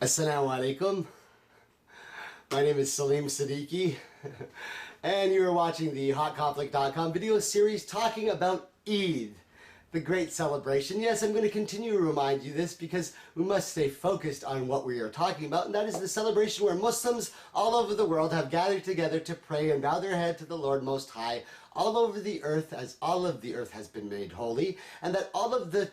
Assalamu alaikum. My name is Salim Siddiqui, and you're watching the HotConflict.com video series talking about Eid, the great celebration. Yes, I'm going to continue to remind you this because we must stay focused on what we are talking about, and that is the celebration where Muslims all over the world have gathered together to pray and bow their head to the Lord Most High all over the earth, as all of the earth has been made holy, and that all of the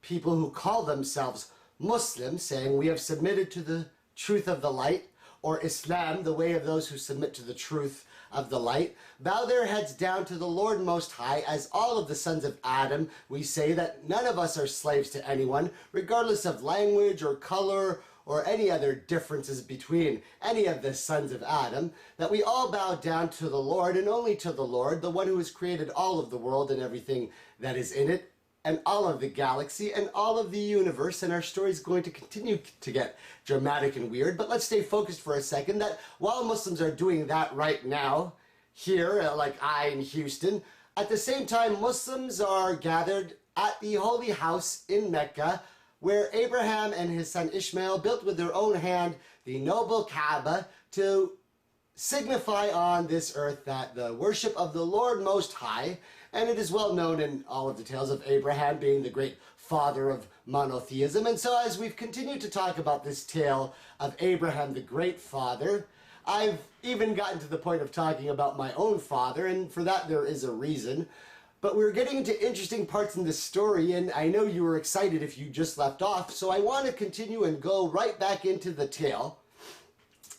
people who call themselves Muslims, saying we have submitted to the truth of the light, or Islam, the way of those who submit to the truth of the light, bow their heads down to the Lord Most High, as all of the sons of Adam. We say that none of us are slaves to anyone, regardless of language or color or any other differences between any of the sons of Adam, that we all bow down to the Lord and only to the Lord, the one who has created all of the world and everything that is in it, and all of the galaxy and all of the universe. And our story is going to continue to get dramatic and weird, but let's stay focused for a second that while Muslims are doing that right now here, like in Houston, at the same time Muslims are gathered at the holy house in Mecca, where Abraham and his son Ishmael built with their own hand the noble Kaaba to signify on this earth that the worship of the Lord Most High. And it is well known in all of the tales of Abraham being the great father of monotheism. And so as we've continued to talk about this tale of Abraham, the great father, I've even gotten to the point of talking about my own father, and for that there is a reason. But we're getting into interesting parts in this story, and I know you were excited if you just left off, so I want to continue and go right back into the tale.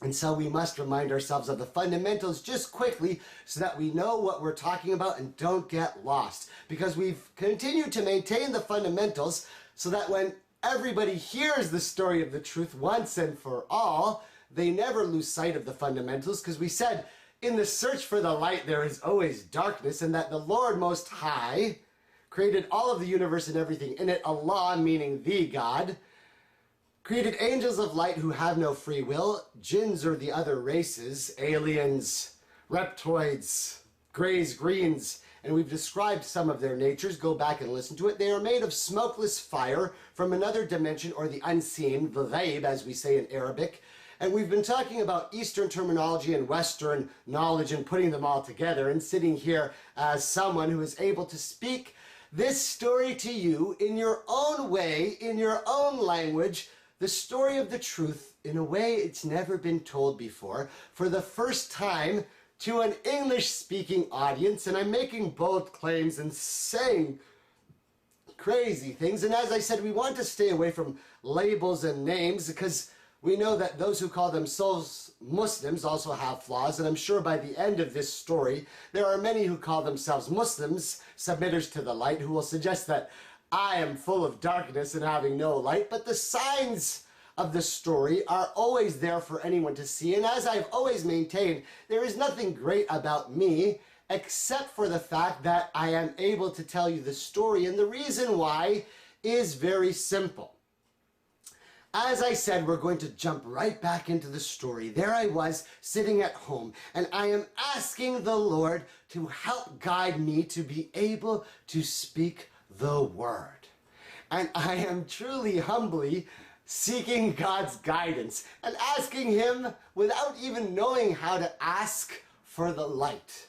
And so we must remind ourselves of the fundamentals just quickly so that we know what we're talking about and don't get lost. Because we've continued to maintain the fundamentals so that when everybody hears the story of the truth once and for all, they never lose sight of the fundamentals. Because we said, in the search for the light there is always darkness, and that the Lord Most High created all of the universe and everything in it. Allah, meaning the God, created angels of light who have no free will, Jinns or the other races, aliens, reptoids, grays, greens, and we've described some of their natures. Go back and listen to it. They are made of smokeless fire from another dimension, or the unseen, the ghaib, as we say in Arabic. And we've been talking about Eastern terminology and Western knowledge and putting them all together, and sitting here as someone who is able to speak this story to you in your own way, in your own language, the story of the truth in a way it's never been told before, for the first time to an English-speaking audience. And I'm making bold claims and saying crazy things. And as I said, we want to stay away from labels and names, because we know that those who call themselves Muslims also have flaws. And I'm sure by the end of this story, there are many who call themselves Muslims, submitters to the light, who will suggest that I am full of darkness and having no light. But the signs of the story are always there for anyone to see. And as I've always maintained, there is nothing great about me except for the fact that I am able to tell you the story. And the reason why is very simple. As I said, we're going to jump right back into the story. There I was sitting at home, and I am asking the Lord to help guide me to be able to speak the word. And I am truly humbly seeking God's guidance and asking him without even knowing how to ask for the light.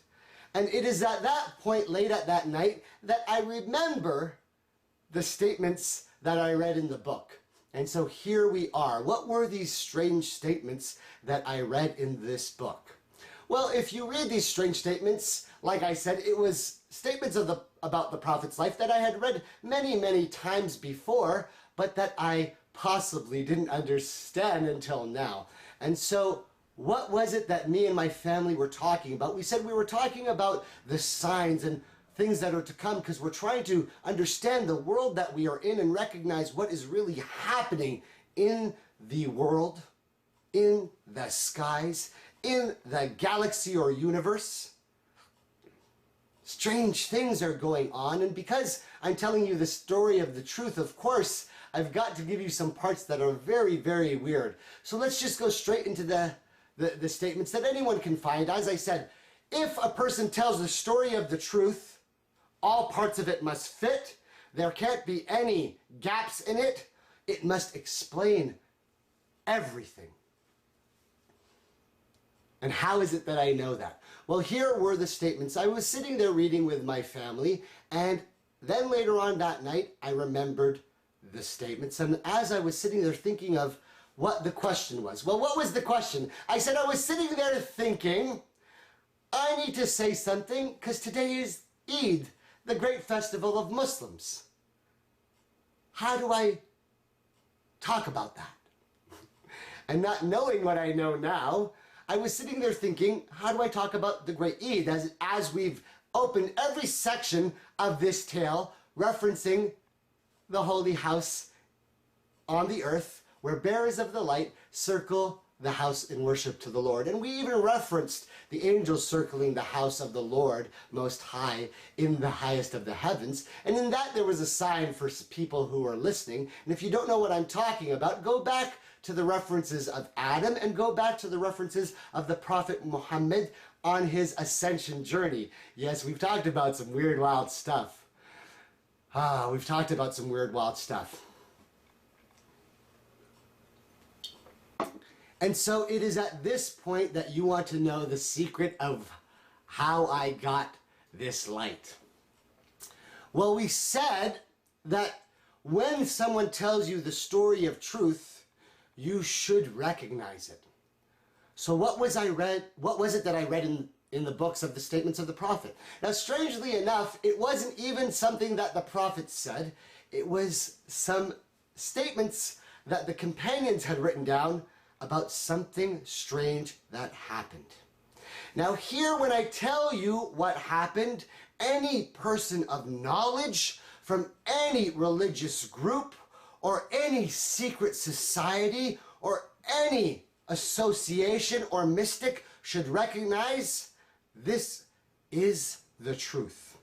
And it is at that point, late at that night, that I remember the statements that I read in the book. And so here we are. What were these strange statements that I read in this book? Well, if you read these strange statements, like I said, it was statements about the Prophet's life that I had read many, many times before, but that I possibly didn't understand until now. And so what was it that me and my family were talking about? We said we were talking about the signs and things that are to come, because we're trying to understand the world that we are in and recognize what is really happening in the world, in the skies, in the galaxy or universe. Strange things are going on, and because I'm telling you the story of the truth, of course, I've got to give you some parts that are very, very weird. So let's just go straight into the statements that anyone can find. As I said, if a person tells the story of the truth, all parts of it must fit. There can't be any gaps in it. It must explain everything. And how is it that I know that? Well, here were the statements. I was sitting there reading with my family, and then later on that night, I remembered the statements. And as I was sitting there thinking of what the question was. Well, what was the question? I said I was sitting there thinking, I need to say something because today is Eid, the great festival of Muslims. How do I talk about that? And not knowing what I know now, I was sitting there thinking, how do I talk about the great Eid as we've opened every section of this tale referencing the holy house on the earth where bearers of the light circle the house in worship to the Lord. And we even referenced the angels circling the house of the Lord Most High in the highest of the heavens. And in that there was a sign for people who are listening. And if you don't know what I'm talking about, go back to the references of Adam and go back to the references of the Prophet Muhammed on his ascension journey. Yes, we've talked about some weird, wild stuff. We've talked about some weird, wild stuff. And so it is at this point that you want to know the secret of how I got this light. Well, we said that when someone tells you the story of truth, you should recognize it. So what was it that I read in the books of the statements of the prophet? Now, strangely enough, it wasn't even something that the prophet said. It was some statements that the companions had written down about something strange that happened. Now here, when I tell you what happened, any person of knowledge from any religious group or any secret society or any association or mystic should recognize this is the truth.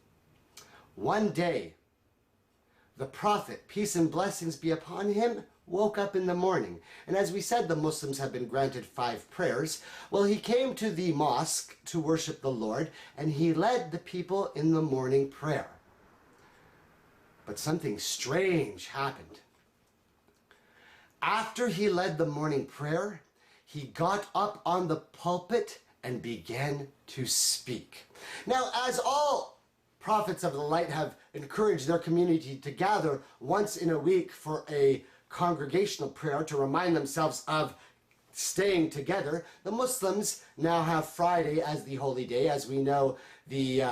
One day, the prophet, peace and blessings be upon him, woke up in the morning. And as we said, the Muslims have been granted 5 prayers. Well, he came to the mosque to worship the Lord, and he led the people in the morning prayer. But something strange happened. After he led the morning prayer, he got up on the pulpit and began to speak. Now, as all prophets of the light have encouraged their community to gather once in a week for a congregational prayer to remind themselves of staying together, the Muslims now have Friday as the holy day. As we know, the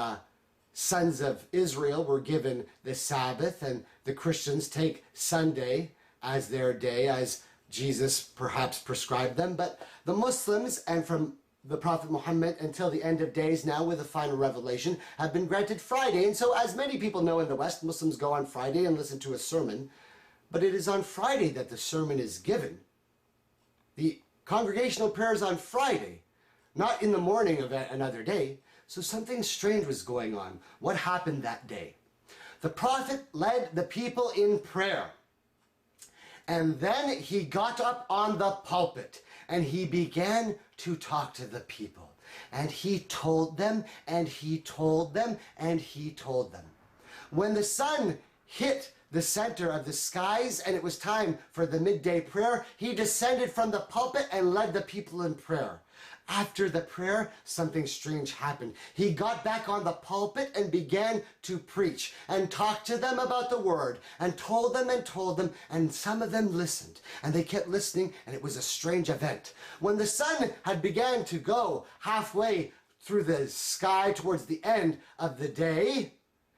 sons of Israel were given the Sabbath, and the Christians take Sunday as their day, as Jesus perhaps prescribed them. But the Muslims, and from the Prophet Muhammad until the end of days now with the final revelation, have been granted Friday. And so, as many people know in the West, Muslims go on Friday and listen to a sermon. But it is on Friday that the sermon is given. The congregational prayer is on Friday, not in the morning of another day. So something strange was going on. What happened that day? The prophet led the people in prayer. And then he got up on the pulpit and he began to talk to the people. And he told them, and he told them, and he told them. When the sun hit the center of the skies and it was time for the midday prayer, he descended from the pulpit and led the people in prayer. After the prayer, something strange happened. He got back on the pulpit and began to preach and talk to them about the word and told them, and some of them listened. And they kept listening, and it was a strange event. When the sun had began to go halfway through the sky towards the end of the day,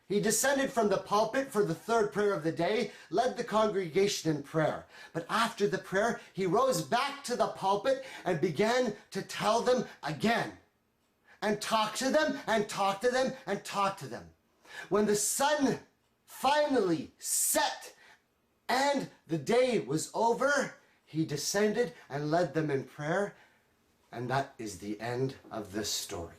he descended from the pulpit for the 3rd prayer of the day, led the congregation in prayer. But after the prayer, he rose back to the pulpit and began to tell them again, and talk to them, and talk to them, and talk to them. When the sun finally set and the day was over, he descended and led them in prayer, and that is the end of this story.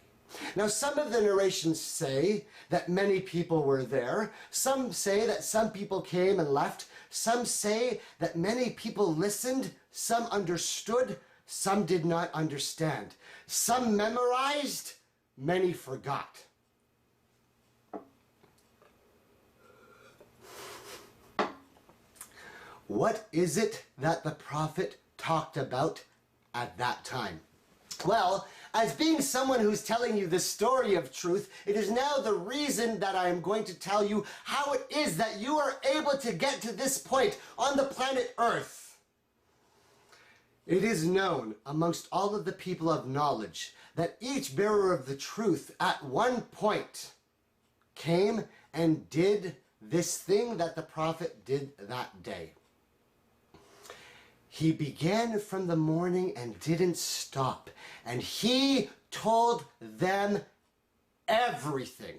Now, some of the narrations say that many people were there. Some say that some people came and left. Some say that many people listened. Some understood. Some did not understand. Some memorized. Many forgot. What is it that the prophet talked about at that time? Well, as being someone who's telling you the story of truth, it is now the reason that I am going to tell you how it is that you are able to get to this point on the planet Earth. It is known amongst all of the people of knowledge that each bearer of the truth at one point came and did this thing that the prophet did that day. He began from the morning and didn't stop. And he told them everything.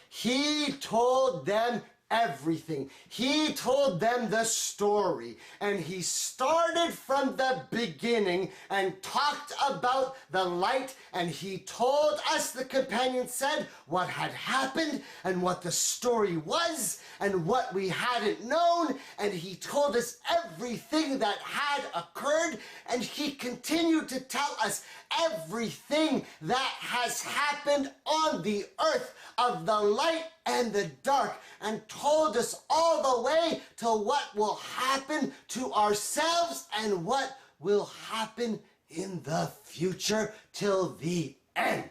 He told them everything. He told them the story. And he started from the beginning and talked about the light. And he told us, the companion said, what had happened and what the story was and what we hadn't known. And he told us everything that had occurred. And he continued to tell us everything that has happened on the earth of the light and the dark, and told us all the way to what will happen to ourselves and what will happen in the future till the end.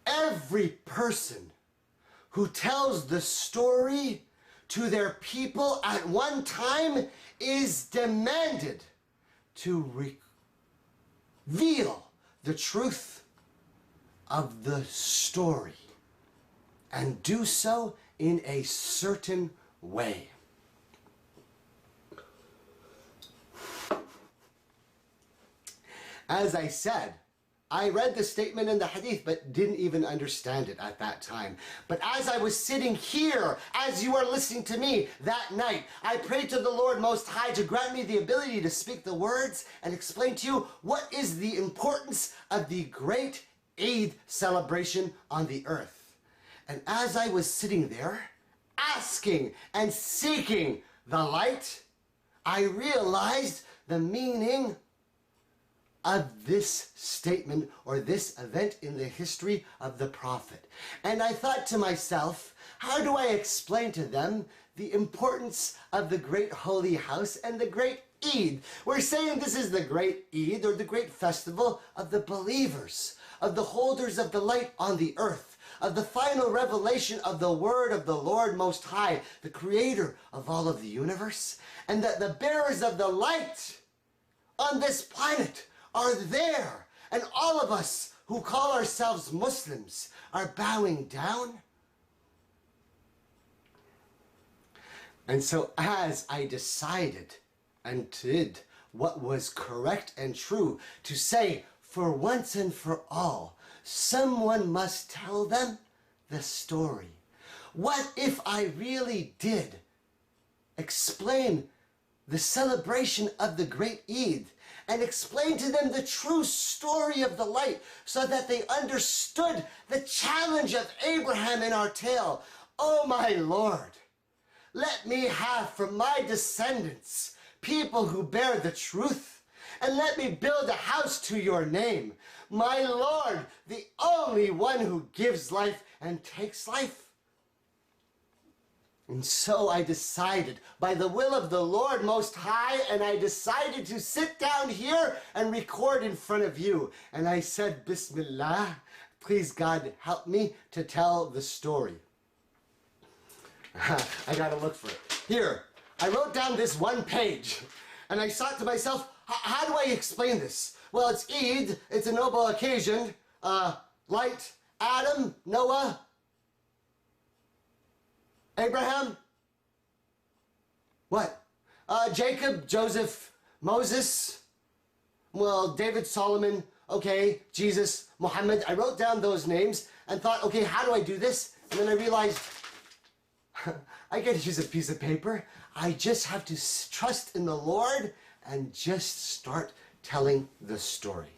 Every person who tells the story to their people at one time is demanded to reveal the truth of the story and do so in a certain way. As I said, I read the statement in the hadith but didn't even understand it at that time. But as I was sitting here, as you are listening to me that night, I prayed to the Lord Most High to grant me the ability to speak the words and explain to you what is the importance of the great Eid celebration on the earth. And as I was sitting there, asking and seeking the light, I realized the meaning of this statement or this event in the history of the prophet. And I thought to myself, how do I explain to them the importance of the great holy house and the great Eid? We're saying this is the great Eid, or the great festival of the believers, of the holders of the light on the earth, of the final revelation of the word of the Lord Most High, the creator of all of the universe, and that the bearers of the light on this planet are there, and all of us who call ourselves Muslims are bowing down. And so as I decided and did what was correct and true, to say, for once and for all, someone must tell them the story. What if I really did explain the celebration of the great Eid and explain to them the true story of the light so that they understood the challenge of Abraham in our tale? Oh my Lord, let me have from my descendants people who bear the truth, and let me build a house to your name. My Lord, the only one who gives life and takes life. And so I decided, by the will of the Lord Most High, and I decided to sit down here and record in front of you. And I said, Bismillah, please God help me to tell the story. I gotta look for it. Here, I wrote down this one page, and I thought to myself, how do I explain this? Well, it's Eid, it's a noble occasion, light, Adam, Noah, Abraham, what? Jacob, Joseph, Moses, well, David, Solomon, okay, Jesus, Muhammed. I wrote down those names and thought, okay, how do I do this? And then I realized, I get to use a piece of paper. I just have to trust in the Lord and just start telling the story.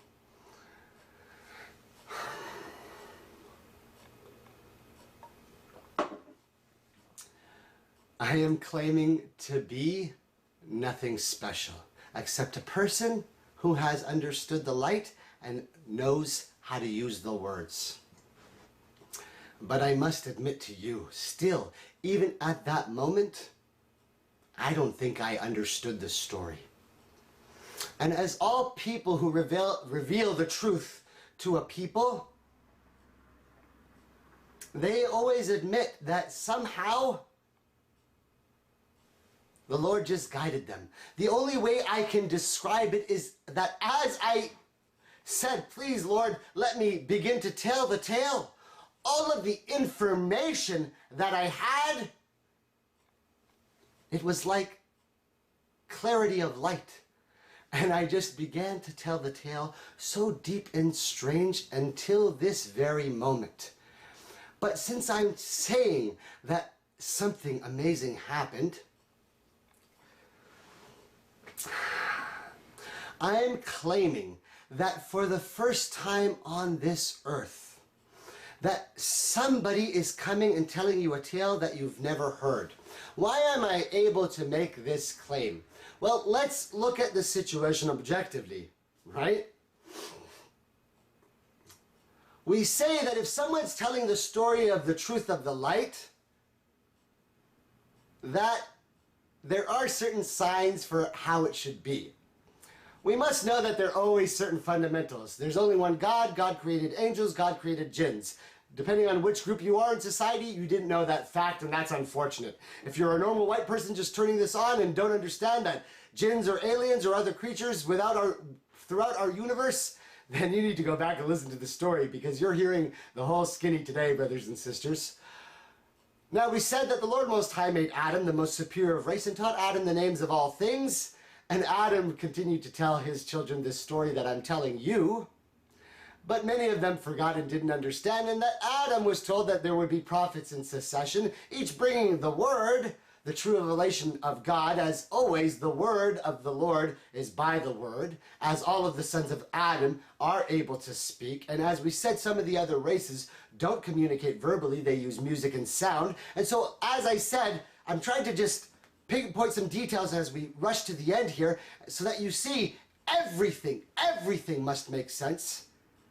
I am claiming to be nothing special, except a person who has understood the light and knows how to use the words. But I must admit to you, still, even at that moment, I don't think I understood the story. And as all people who reveal the truth to a people, they always admit that somehow the Lord just guided them. The only way I can describe it is that as I said, please, Lord, let me begin to tell the tale, all of the information that I had, it was like clarity of light. And I just began to tell the tale so deep and strange until this very moment. But since I'm saying that something amazing happened, I'm claiming that for the first time on this earth, that somebody is coming and telling you a tale that you've never heard. Why am I able to make this claim? Well, let's look at the situation objectively, right? We say that if someone's telling the story of the truth of the light, that there are certain signs for how it should be. We must know that there are always certain fundamentals. There's only one God. God created angels. God created jinns. Depending on which group you are in society, you didn't know that fact, and that's unfortunate. If you're a normal white person just turning this on and don't understand that jinns or aliens or other creatures throughout our universe, then you need to go back and listen to the story, because you're hearing the whole skinny today, brothers and sisters. Now, we said that the Lord Most High made Adam the most superior of race and taught Adam the names of all things. And Adam continued to tell his children this story that I'm telling you. But many of them forgot and didn't understand, and that Adam was told that there would be prophets in succession, each bringing the word, the true revelation of God. As always, the word of the Lord is by the word, as all of the sons of Adam are able to speak. And as we said, some of the other races don't communicate verbally, they use music and sound. And so, as I said, I'm trying to just pinpoint some details as we rush to the end here, so that you see everything must make sense.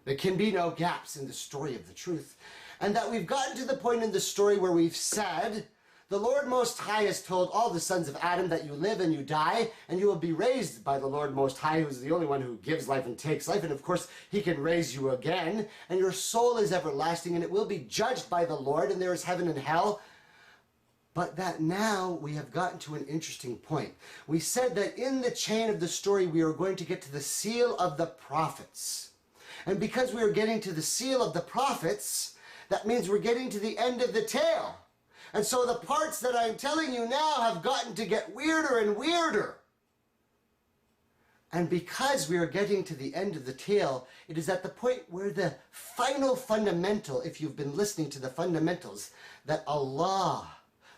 There can be no gaps in the story of the truth. And that we've gotten to the point in the story where we've said, the Lord Most High has told all the sons of Adam that you live and you die, and you will be raised by the Lord Most High, who's the only one who gives life and takes life. And of course, he can raise you again. And your soul is everlasting, and it will be judged by the Lord, and there is heaven and hell. But that now we have gotten to an interesting point. We said that in the chain of the story, we are going to get to the seal of the prophets. And because we are getting to the seal of the prophets, that means we're getting to the end of the tale. And so the parts that I'm telling you now have gotten to get weirder and weirder. And because we are getting to the end of the tale, it is at the point where the final fundamental, if you've been listening to the fundamentals, that Allah,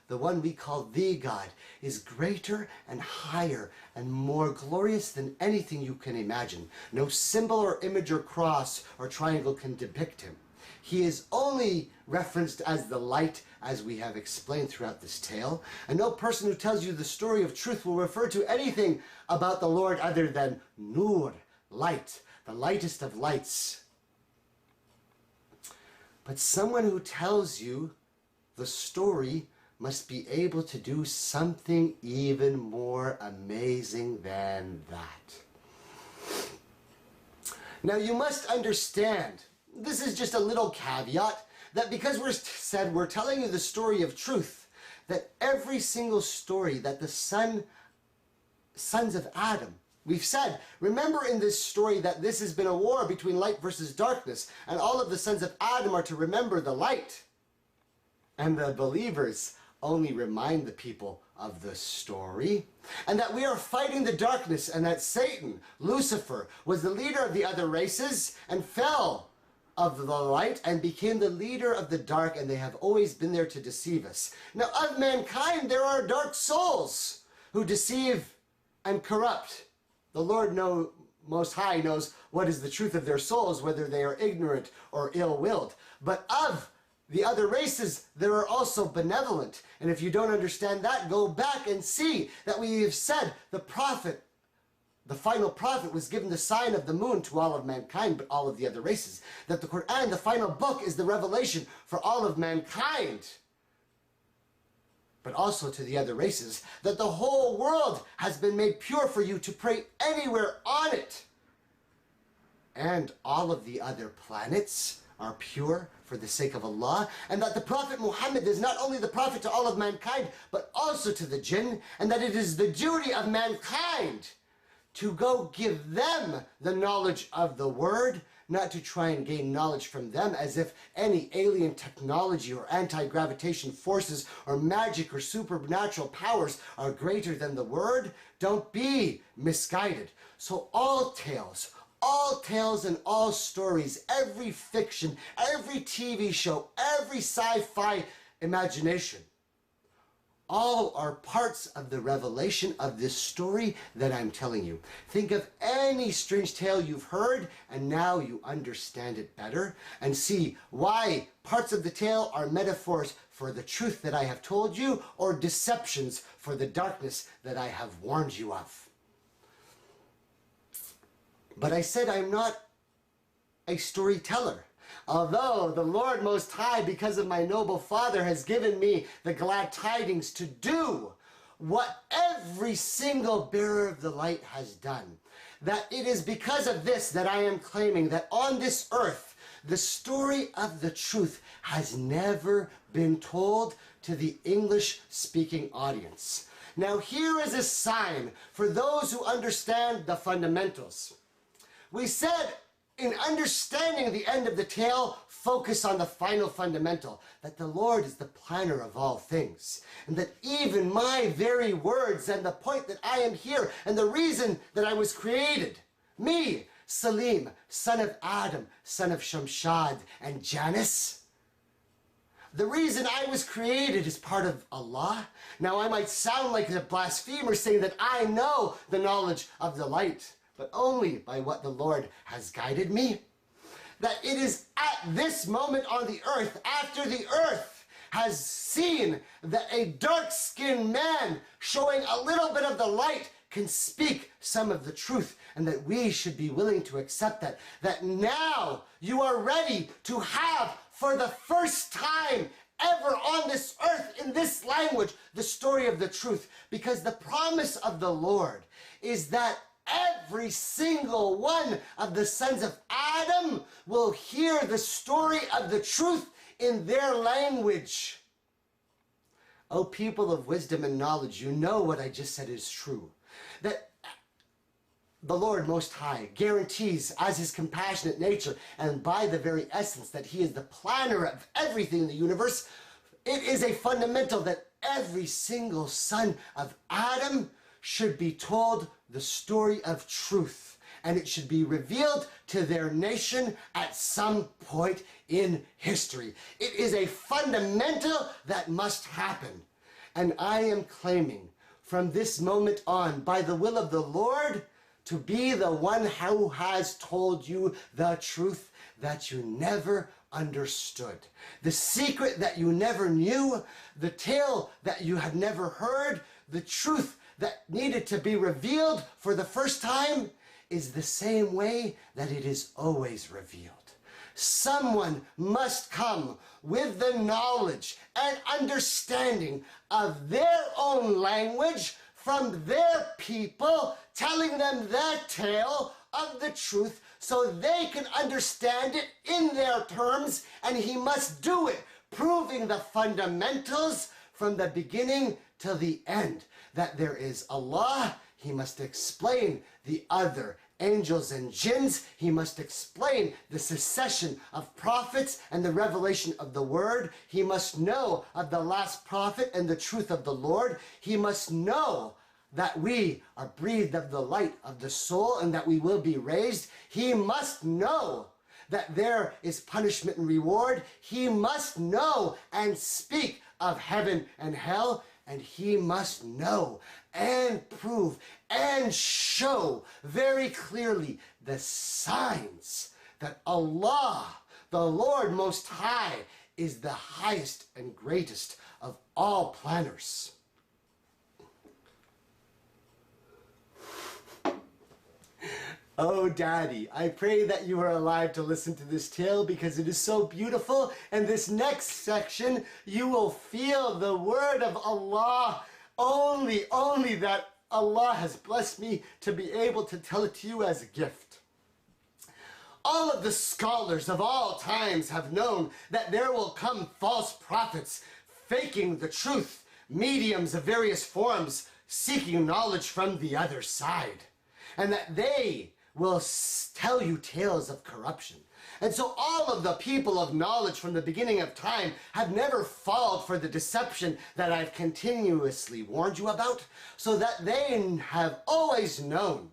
the one we call the God, is greater and higher and more glorious than anything you can imagine. No symbol or image or cross or triangle can depict him. He is only referenced as the light, as we have explained throughout this tale. And no person who tells you the story of truth will refer to anything about the Lord other than Nur, light, the lightest of lights. But someone who tells you the story must be able to do something even more amazing than that. Now you must understand, this is just a little caveat, that because we're telling you the story of truth, that every single story that the sons of Adam, we've said, remember in this story that this has been a war between light versus darkness, and all of the sons of Adam are to remember the light. And the believers only remind the people of the story, and that we are fighting the darkness, and that Satan, Lucifer, was the leader of the other races and fell of the light and became the leader of the dark, and they have always been there to deceive us. Now, of mankind, there are dark souls who deceive and corrupt. The Lord Most High knows what is the truth of their souls, whether they are ignorant or ill-willed. But of the other races, there are also benevolent. And if you don't understand that, go back and see that we have said the prophet, the final prophet, was given the sign of the moon to all of mankind, but all of the other races. That the Quran, the final book, is the revelation for all of mankind. but also to the other races, that the whole world has been made pure for you to pray anywhere on it. And all of the other planets are pure for the sake of Allah, and that the Prophet Muhammad is not only the Prophet to all of mankind, but also to the Jinn, and that it is the duty of mankind to go give them the knowledge of the Word, not to try and gain knowledge from them as if any alien technology or anti-gravitation forces or magic or supernatural powers are greater than the Word. Don't be misguided. So all tales and all stories, every fiction, every TV show, every sci-fi imagination, all are parts of the revelation of this story that I'm telling you. Think of any strange tale you've heard, and now you understand it better, and see why parts of the tale are metaphors for the truth that I have told you, or deceptions for the darkness that I have warned you of. But I said I'm not a storyteller. Although the Lord Most High, because of my noble Father, has given me the glad tidings to do what every single bearer of the light has done. That it is because of this that I am claiming that on this earth, the story of the truth has never been told to the English-speaking audience. Now here is a sign for those who understand the fundamentals. We said, in understanding the end of the tale, focus on the final fundamental, that the Lord is the planner of all things, and that even my very words and the point that I am here and the reason that I was created, me, Salim, son of Adam, son of Shamshad and Janus, the reason I was created is part of Allah. Now I might sound like a blasphemer saying that I know the knowledge of the light, but only by what the Lord has guided me. That it is at this moment on the earth, after the earth has seen that a dark-skinned man showing a little bit of the light can speak some of the truth, and that we should be willing to accept that. That now you are ready to have, for the first time ever on this earth, in this language, the story of the truth. Because the promise of the Lord is that every single one of the sons of Adam will hear the story of the truth in their language. O people of wisdom and knowledge, you know what I just said is true. That the Lord Most High guarantees, as his compassionate nature and by the very essence that he is the planner of everything in the universe, it is a fundamental that every single son of Adam should be told the story of truth, and it should be revealed to their nation at some point in history. It is a fundamental that must happen, and I am claiming from this moment on, by the will of the Lord, to be the one who has told you the truth that you never understood, the secret that you never knew, the tale that you had never heard, the truth that needed to be revealed for the first time is the same way that it is always revealed. Someone must come with the knowledge and understanding of their own language from their people, telling them the tale of the truth so they can understand it in their terms, and he must do it, proving the fundamentals from the beginning till the end. That there is Allah, he must explain the other angels and jinns, he must explain the succession of prophets and the revelation of the word, he must know of the last prophet and the truth of the Lord, he must know that we are breathed of the light of the soul and that we will be raised, he must know that there is punishment and reward, he must know and speak of heaven and hell, and he must know and prove and show very clearly the signs that Allah, the Lord Most High, is the highest and greatest of all planners. Oh, Daddy, I pray that you are alive to listen to this tale because it is so beautiful. And this next section, you will feel the word of Allah. Only that Allah has blessed me to be able to tell it to you as a gift. All of the scholars of all times have known that there will come false prophets, faking the truth, mediums of various forms, seeking knowledge from the other side, and that they will tell you tales of corruption. And so all of the people of knowledge from the beginning of time have never fallen for the deception that I've continuously warned you about, so that they have always known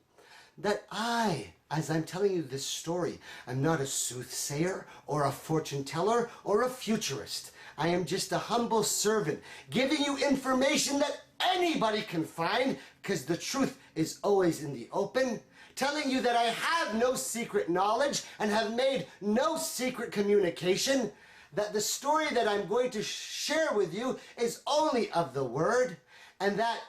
that I, as I'm telling you this story, am not a soothsayer or a fortune teller or a futurist. I am just a humble servant, giving you information that anybody can find, because the truth is always in the open, telling you that I have no secret knowledge and have made no secret communication, that the story that I'm going to share with you is only of the word, and that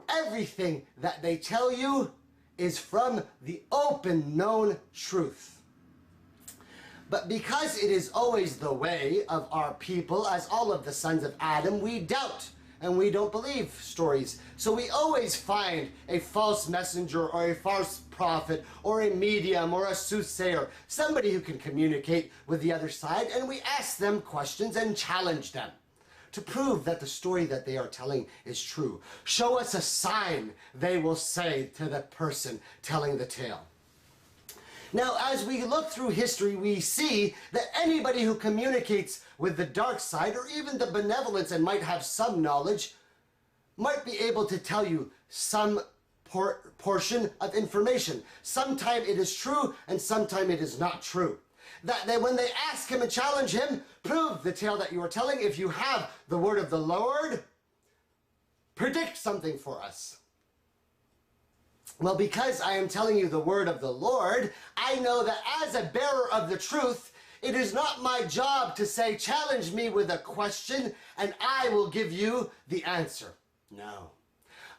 everything that they tell you is from the open known truth. But because it is always the way of our people, as all of the sons of Adam, we doubt and we don't believe stories. So we always find a false messenger or a false prophet or a medium or a soothsayer, somebody who can communicate with the other side, and we ask them questions and challenge them to prove that the story that they are telling is true. Show us a sign, they will say to the person telling the tale. Now, as we look through history, we see that anybody who communicates with the dark side, or even the benevolence and might have some knowledge, might be able to tell you some portion of information. Sometimes it is true, and sometimes it is not true. That when they ask him and challenge him, prove the tale that you are telling. If you have the word of the Lord, predict something for us. Well, because I am telling you the word of the Lord, I know that as a bearer of the truth, it is not my job to say, challenge me with a question and I will give you the answer. No.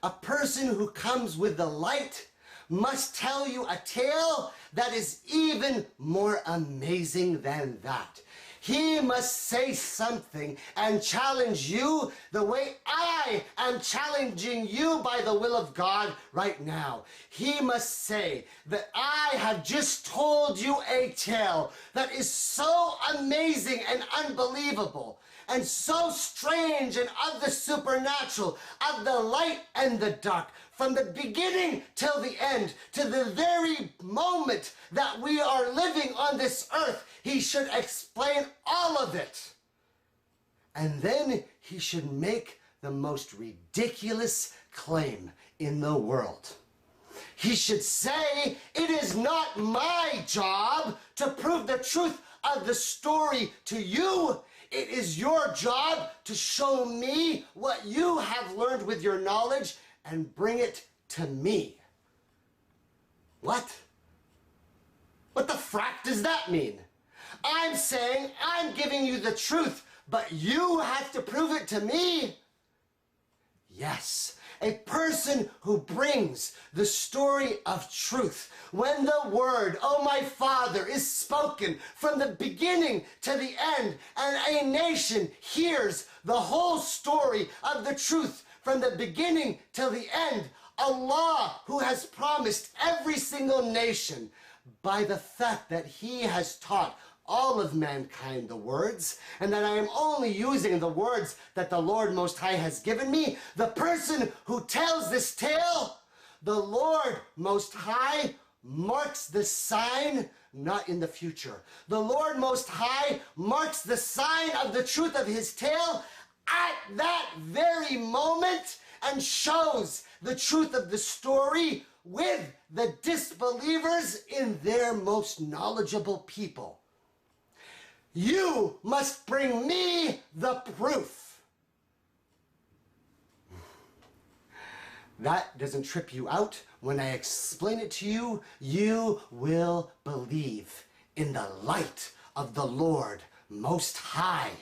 A person who comes with the light must tell you a tale that is even more amazing than that. He must say something and challenge you the way I am challenging you by the will of God right now. He must say that I have just told you a tale that is so amazing and unbelievable and so strange and of the supernatural, of the light and the dark, from the beginning till the end, to the very moment that we are living on this earth. He should explain all of it. And then he should make the most ridiculous claim in the world. He should say, it is not my job to prove the truth of the story to you. It is your job to show me what you have learned with your knowledge and bring it to me. What? What the frack does that mean? I'm saying I'm giving you the truth, but you have to prove it to me. Yes, a person who brings the story of truth, when the word, oh my Father, is spoken from the beginning to the end, and a nation hears the whole story of the truth from the beginning till the end, Allah, who has promised every single nation by the fact that he has taught all of mankind the words, and that I am only using the words that the Lord Most High has given me, the person who tells this tale, the Lord Most High marks the sign, not in the future. The Lord Most High marks the sign of the truth of his tale at that very moment and shows the truth of the story with the disbelievers in their most knowledgeable people. You must bring me the proof. That doesn't trip you out. When I explain it to you, you will believe in the light of the Lord Most High.